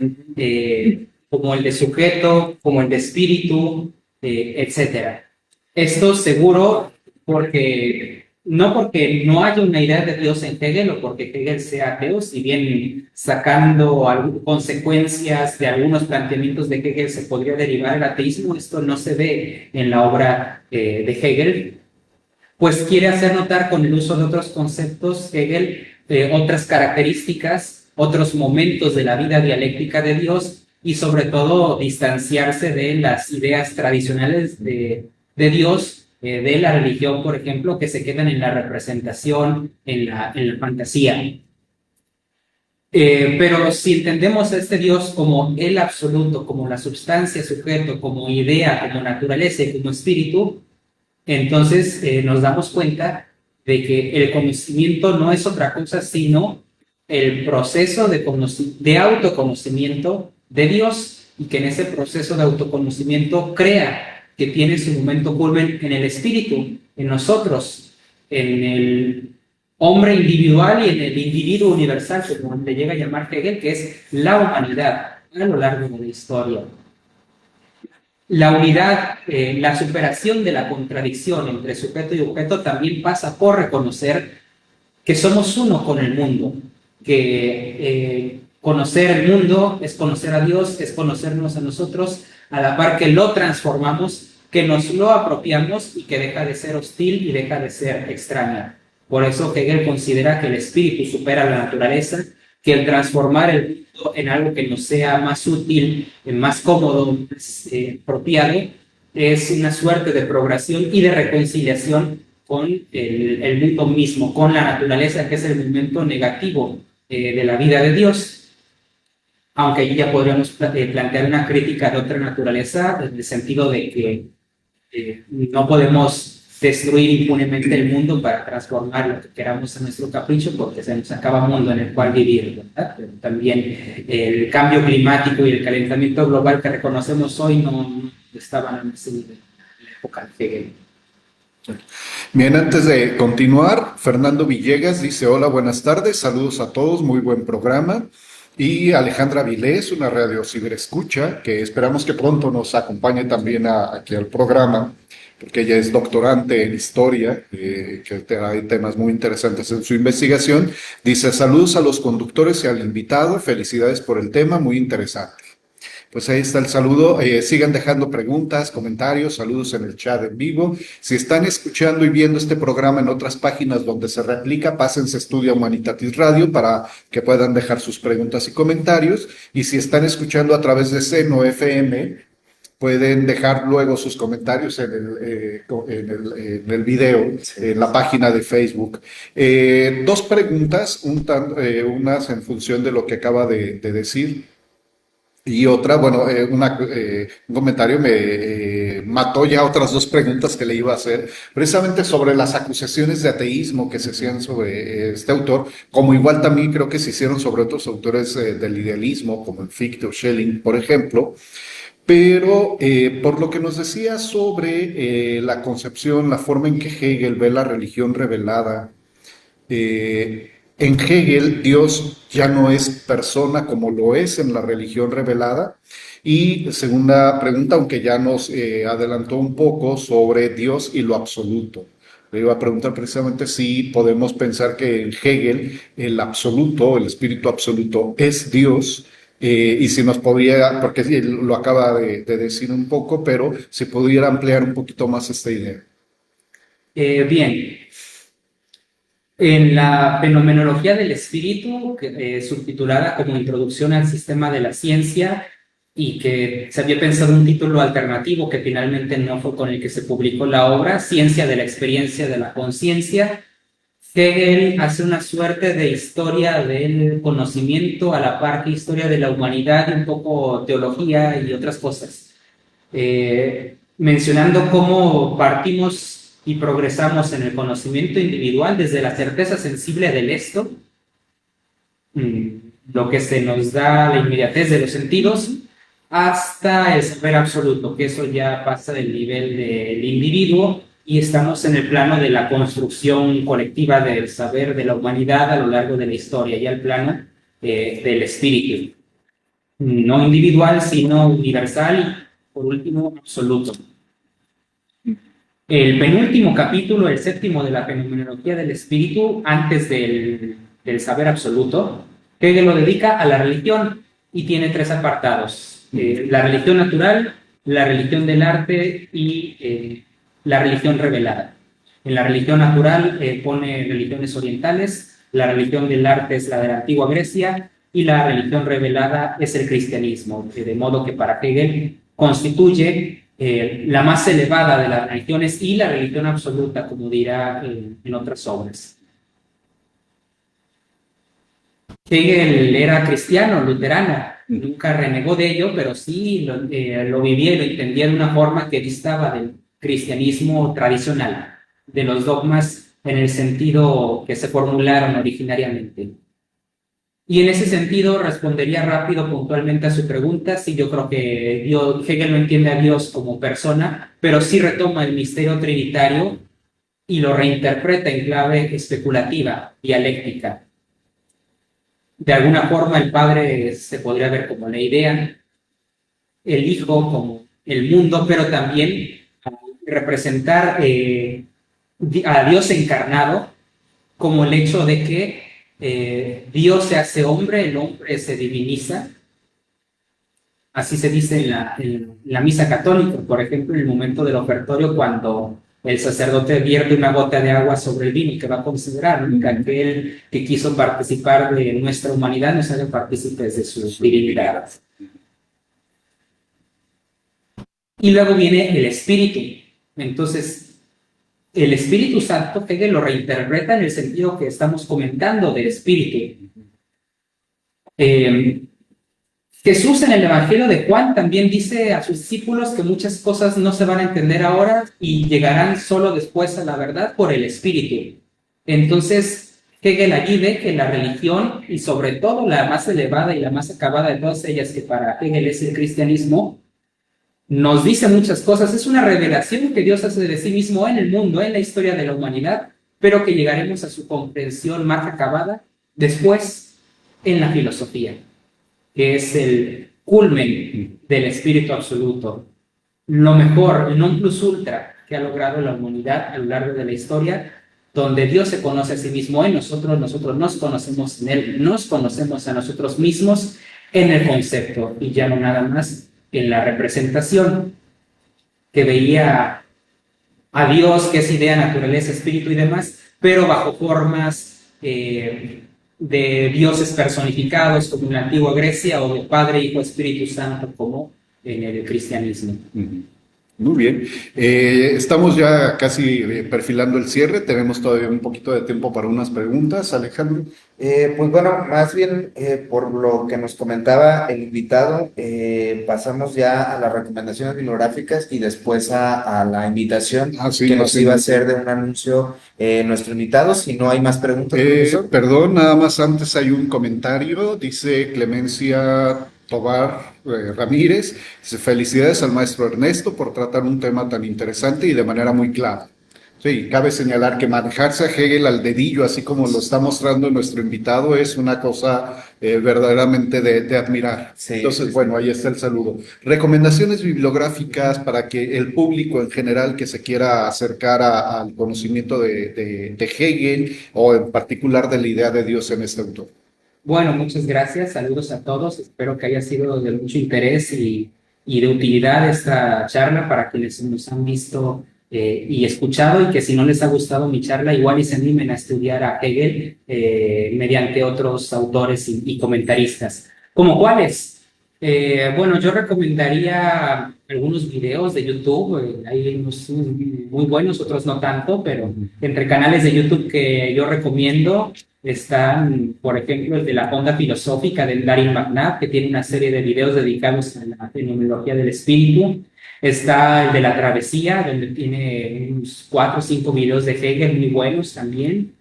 como el de sujeto, como el de espíritu, etcétera. Esto seguro no porque no haya una idea de Dios en Hegel o porque Hegel sea ateo, si bien sacando consecuencias de algunos planteamientos de Hegel se podría derivar el ateísmo, esto no se ve en la obra de Hegel, pues quiere hacer notar con el uso de otros conceptos Hegel otras características, otros momentos de la vida dialéctica de Dios y sobre todo distanciarse de las ideas tradicionales de Dios, de la religión, por ejemplo, que se quedan en la representación, en la fantasía. Pero si entendemos a este Dios como el absoluto, como la sustancia, sujeto, como idea, como naturaleza y como espíritu, entonces nos damos cuenta de que el conocimiento no es otra cosa sino el proceso de autoconocimiento de Dios, y que en ese proceso de autoconocimiento crea que tiene su momento culmen en el espíritu, en nosotros, en el hombre individual y en el individuo universal, como le llega a llamar Hegel, que es la humanidad a lo largo de la historia. La unidad, la superación de la contradicción entre sujeto y objeto también pasa por reconocer que somos uno con el mundo, que conocer el mundo es conocer a Dios, es conocernos a nosotros, a la par que lo transformamos, que nos lo apropiamos y que deja de ser hostil y deja de ser extraña. Por eso Hegel considera que el espíritu supera la naturaleza, que el transformar el mundo en algo que nos sea más útil, más cómodo, más apropiado, es una suerte de progresión y de reconciliación con el mundo mismo, con la naturaleza, que es el momento negativo de la vida de Dios. Aunque allí ya podríamos plantear una crítica de otra naturaleza, en el sentido de que no podemos destruir impunemente el mundo para transformar lo que queramos a nuestro capricho, porque se nos acaba un mundo en el cual vivir, ¿verdad? Pero también el cambio climático y el calentamiento global que reconocemos hoy no estaban en ese nivel en la época de Hegel. Bien, antes de continuar, Fernando Villegas dice: hola, buenas tardes, saludos a todos, muy buen programa. Y Alejandra Vilés, una radio ciberescucha, que esperamos que pronto nos acompañe también aquí al programa, porque ella es doctorante en historia, que hay temas muy interesantes en su investigación. Dice: saludos a los conductores y al invitado, felicidades por el tema, muy interesante. Pues ahí está el saludo. Sigan dejando preguntas, comentarios, saludos en el chat en vivo. Si están escuchando y viendo este programa en otras páginas donde se replica, pásense a Estudio Humanitatis Radio para que puedan dejar sus preguntas y comentarios. Y si están escuchando a través de Seno FM, pueden dejar luego sus comentarios en el video, en la página de Facebook. Dos preguntas, unas en función de lo que acaba de decir. Y otra, bueno, un comentario me mató ya otras dos preguntas que le iba a hacer, precisamente sobre las acusaciones de ateísmo que se hacían sobre este autor, como igual también creo que se hicieron sobre otros autores del idealismo, como el Fichte o Schelling, por ejemplo. Pero por lo que nos decía sobre la concepción, la forma en que Hegel ve la religión revelada, en Hegel, Dios ya no es persona como lo es en la religión revelada. Y segunda pregunta, aunque ya nos adelantó un poco sobre Dios y lo absoluto. Le iba a preguntar precisamente si podemos pensar que en Hegel el absoluto, el espíritu absoluto, es Dios. Y si nos podría, porque él lo acaba de decir un poco, pero si pudiera ampliar un poquito más esta idea. Bien. En la fenomenología del espíritu, subtitulada como Introducción al Sistema de la Ciencia, y que se había pensado un título alternativo que finalmente no fue con el que se publicó la obra, Ciencia de la Experiencia de la Conciencia, Hegel hace una suerte de historia del conocimiento a la par que historia de la humanidad y un poco teología y otras cosas, mencionando cómo partimos y progresamos en el conocimiento individual desde la certeza sensible del esto, lo que se nos da la inmediatez de los sentidos, hasta el saber absoluto, que eso ya pasa del nivel del individuo y estamos en el plano de la construcción colectiva del saber de la humanidad a lo largo de la historia, y el plano del espíritu, no individual, sino universal y, por último, absoluto. El penúltimo capítulo, el séptimo de la fenomenología del espíritu, antes del saber absoluto, Hegel lo dedica a la religión y tiene tres apartados: la religión natural, la religión del arte y la religión revelada. En la religión natural pone religiones orientales, la religión del arte es la de la antigua Grecia y la religión revelada es el cristianismo, de modo que para Hegel constituye la más elevada de las religiones y la religión absoluta, como dirá en otras obras. Hegel era cristiano, luterano, nunca renegó de ello, pero sí lo vivía y lo entendía de una forma que distaba del cristianismo tradicional, de los dogmas en el sentido que se formularon originariamente. Y en ese sentido respondería rápido, puntualmente a su pregunta. Sí, yo creo que Hegel no entiende a Dios como persona, pero sí retoma el misterio trinitario y lo reinterpreta en clave especulativa, dialéctica. De alguna forma el Padre se podría ver como la idea, el Hijo como el mundo, pero también representar a Dios encarnado como el hecho de que Dios se hace hombre, el hombre se diviniza. Así se dice en la misa católica, por ejemplo, en el momento del ofertorio, cuando el sacerdote vierte una gota de agua sobre el vino, que va a considerar, ¿no?, que aquel que quiso participar de nuestra humanidad nos haga partícipes de su divinidad. Y luego viene el Espíritu. Entonces, el Espíritu Santo, Hegel lo reinterpreta en el sentido que estamos comentando del Espíritu. Jesús en el Evangelio de Juan también dice a sus discípulos que muchas cosas no se van a entender ahora y llegarán solo después a la verdad por el Espíritu. Entonces, Hegel allí ve que la religión, y sobre todo la más elevada y la más acabada de todas ellas, que para Hegel es el cristianismo, nos dice muchas cosas. Es una revelación que Dios hace de sí mismo en el mundo, en la historia de la humanidad, pero que llegaremos a su comprensión más acabada después en la filosofía, que es el culmen del espíritu absoluto, lo mejor, el non plus ultra que ha logrado la humanidad a lo largo de la historia, donde Dios se conoce a sí mismo en nosotros, nosotros nos conocemos en Él, nos conocemos a nosotros mismos en el concepto, y ya no nada más en la representación, que veía a Dios, que es idea, naturaleza, espíritu y demás, pero bajo formas de dioses personificados, como en la antigua Grecia, o de Padre, Hijo, Espíritu Santo, como en el cristianismo. Muy bien. Estamos ya casi perfilando el cierre. Tenemos todavía un poquito de tiempo para unas preguntas, Alejandro. Pues bueno, más bien por lo que nos comentaba el invitado, pasamos ya a las recomendaciones bibliográficas y después a la invitación Sí, que no nos sé. iba a hacer de un anuncio nuestro invitado. Si no hay más preguntas, profesor. Perdón, nada más antes hay un comentario. Dice Clemencia Tobar Ramírez. Dice, felicidades al maestro Ernesto por tratar un tema tan interesante y de manera muy clara. Sí, cabe señalar que manejarse a Hegel al dedillo, así como lo está mostrando nuestro invitado, es una cosa verdaderamente de admirar. Sí, Entonces, sí, bueno, ahí está el saludo. Recomendaciones bibliográficas para que el público en general que se quiera acercar al conocimiento de Hegel, o en particular de la idea de Dios en este autor. Bueno, muchas gracias, saludos a todos, espero que haya sido de mucho interés y de utilidad esta charla para quienes nos han visto y escuchado, y que si no les ha gustado mi charla, igual y se animen a estudiar a Hegel mediante otros autores y comentaristas. ¿Cómo cuáles? Bueno, yo recomendaría algunos videos de YouTube, hay unos muy buenos, otros no tanto, pero entre canales de YouTube que yo recomiendo están, por ejemplo, el de la Fonda Filosófica de Darin Magnat, que tiene una serie de videos dedicados a la fenomenología del espíritu. Está el de La Travesía, donde tiene unos 4 o 5 videos de Hegel muy buenos también.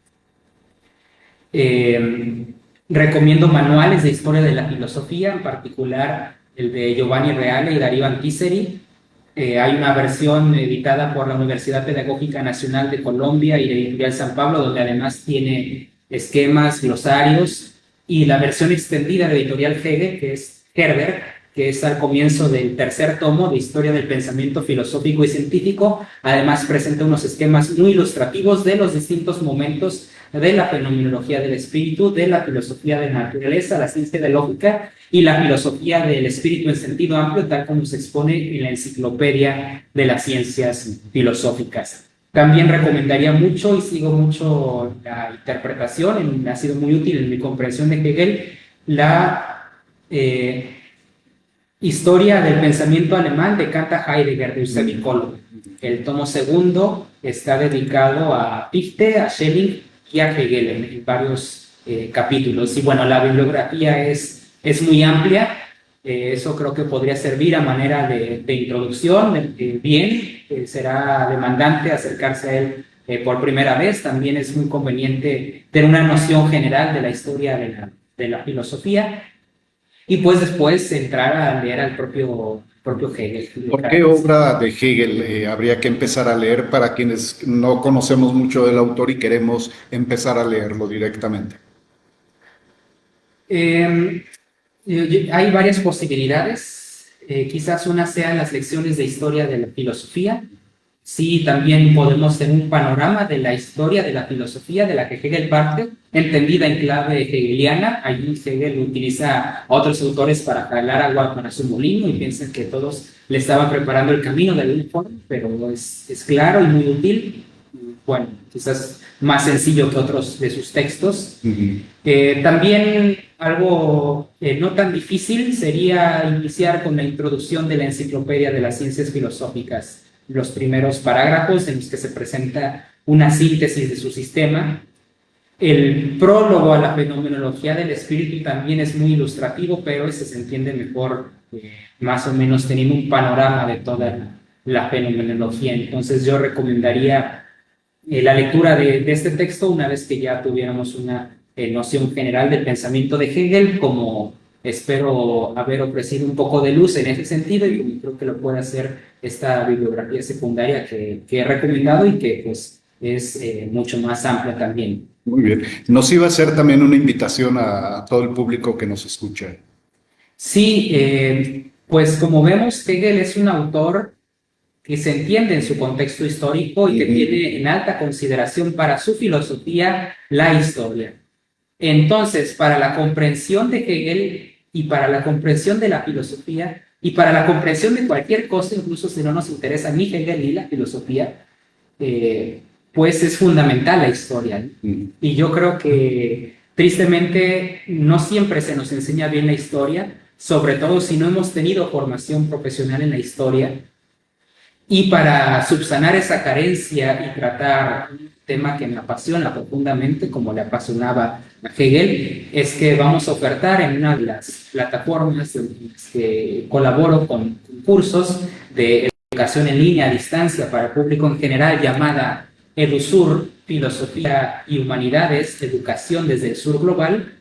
Recomiendo manuales de historia de la filosofía, en particular el de Giovanni Reale y Darío Antiseri. Hay una versión editada por la Universidad Pedagógica Nacional de Colombia y la Editorial San Pablo, donde además tiene esquemas, glosarios, y la versión extendida de Editorial Hegel, que es Herder, que es al comienzo del tercer tomo de Historia del Pensamiento Filosófico y Científico. Además presenta unos esquemas muy ilustrativos de los distintos momentos de la fenomenología del espíritu, de la filosofía de la naturaleza, la ciencia de lógica y la filosofía del espíritu en sentido amplio, tal como se expone en la Enciclopedia de las Ciencias Filosóficas. También recomendaría mucho, y sigo mucho la interpretación, ha sido muy útil en mi comprensión de Hegel, la Historia del pensamiento alemán de Kant a Heidegger, de Eusebi Kolb. El tomo segundo está dedicado a Fichte, a Schelling y a Hegel en varios capítulos. Y bueno, la bibliografía es muy amplia. Eso creo que podría servir a manera de introducción. Será demandante acercarse a él por primera vez. También es muy conveniente tener una noción general de la historia de la filosofía. Y pues después entrar a leer al propio Hegel. ¿Por qué obra de Hegel habría que empezar a leer para quienes no conocemos mucho del autor y queremos empezar a leerlo directamente? Hay varias posibilidades. Quizás una sean las lecciones de historia de la filosofía. Sí, también podemos tener un panorama de la historia de la filosofía de la que Hegel parte, entendida en clave hegeliana. Allí Hegel utiliza a otros autores para jalar agua para su molino y piensan que todos le estaban preparando el camino de alguna forma, pero es claro y muy útil. Bueno, quizás más sencillo que otros de sus textos. También algo no tan difícil sería iniciar con la introducción de la Enciclopedia de las Ciencias Filosóficas, los primeros parágrafos en los que se presenta una síntesis de su sistema. El prólogo a la fenomenología del espíritu también es muy ilustrativo, pero ese se entiende mejor más o menos teniendo un panorama de toda la fenomenología. Entonces yo recomendaría la lectura de este texto una vez que ya tuviéramos una noción general del pensamiento de Hegel, como espero haber ofrecido un poco de luz en ese sentido, y como creo que lo puede hacer esta bibliografía secundaria que he recomendado y que pues es mucho más amplia también. Muy bien. Nos iba a hacer también una invitación a todo el público que nos escucha. Sí, pues como vemos, Hegel es un autor que se entiende en su contexto histórico y que tiene en alta consideración para su filosofía la historia. Entonces, para la comprensión de Hegel y para la comprensión de la filosofía y para la comprensión de cualquier cosa, incluso si no nos interesa ni Hegel ni la filosofía, pues es fundamental la historia, ¿no? Y yo creo que tristemente no siempre se nos enseña bien la historia, sobre todo si no hemos tenido formación profesional en la historia. Y para subsanar esa carencia y tratar un tema que me apasiona profundamente, como le apasionaba a Hegel, es que vamos a ofertar en una de las plataformas en las que colaboro con cursos de educación en línea a distancia para el público en general, llamada EduSur, Filosofía y Humanidades, Educación desde el Sur Global.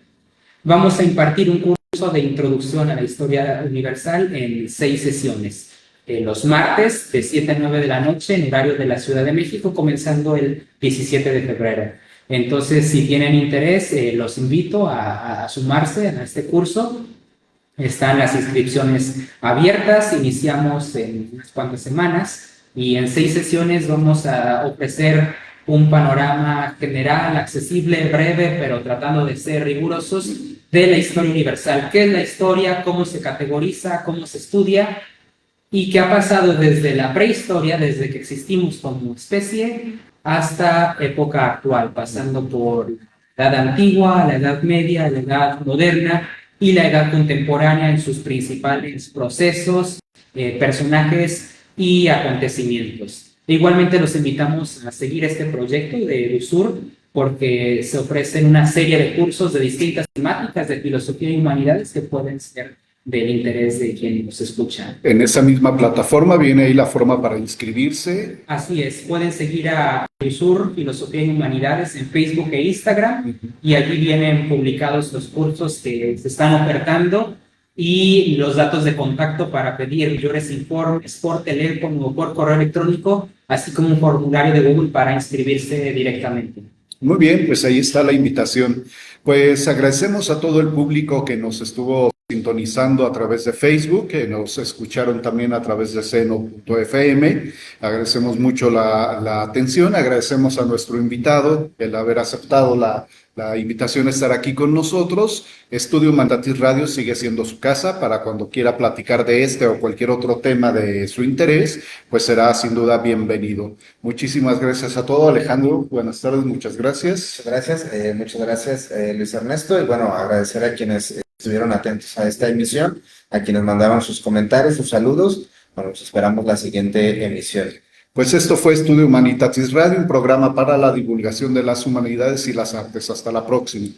Vamos a impartir un curso de introducción a la historia universal en 6 sesiones. Los martes de 7 a 9 de la noche en horario de la Ciudad de México, comenzando el 17 de febrero. Entonces, si tienen interés, los invito a sumarse a este curso. Están las inscripciones abiertas, iniciamos en unas cuantas semanas y en 6 sesiones vamos a ofrecer un panorama general, accesible, breve, pero tratando de ser rigurosos, de la historia universal. ¿Qué es la historia? ¿Cómo se categoriza? ¿Cómo se estudia? Y qué ha pasado desde la prehistoria, desde que existimos como especie, hasta época actual, pasando por la edad antigua, la edad media, la edad moderna y la edad contemporánea en sus principales procesos, personajes y acontecimientos. Igualmente los invitamos a seguir este proyecto de EduSur, porque se ofrecen una serie de cursos de distintas temáticas de filosofía y humanidades que pueden ser del interés de quien nos escucha. En esa misma plataforma viene ahí la forma para inscribirse. Así es, pueden seguir a EduSur, Filosofía y Humanidades en Facebook e Instagram, y allí vienen publicados los cursos que se están ofertando. y los datos de contacto para pedir mayores informes por teléfono o por correo electrónico, así como un formulario de Google para inscribirse directamente. Muy bien, pues ahí está la invitación. Pues agradecemos a todo el público que nos estuvo sintonizando a través de Facebook, que nos escucharon también a través de seno.fm. Agradecemos mucho la atención, agradecemos a nuestro invitado el haber aceptado la invitación a estar aquí con nosotros. Estudio Humanitatis Radio sigue siendo su casa para cuando quiera platicar de este o cualquier otro tema de su interés, pues será sin duda bienvenido. Muchísimas gracias a todos. Alejandro, buenas tardes, muchas gracias. Muchas gracias, Luis Ernesto. Y bueno, agradecer a quienes estuvieron atentos a esta emisión, a quienes mandaban sus comentarios, sus saludos. Bueno, pues esperamos la siguiente emisión. Pues esto fue Estudio Humanitatis Radio, un programa para la divulgación de las humanidades y las artes. Hasta la próxima.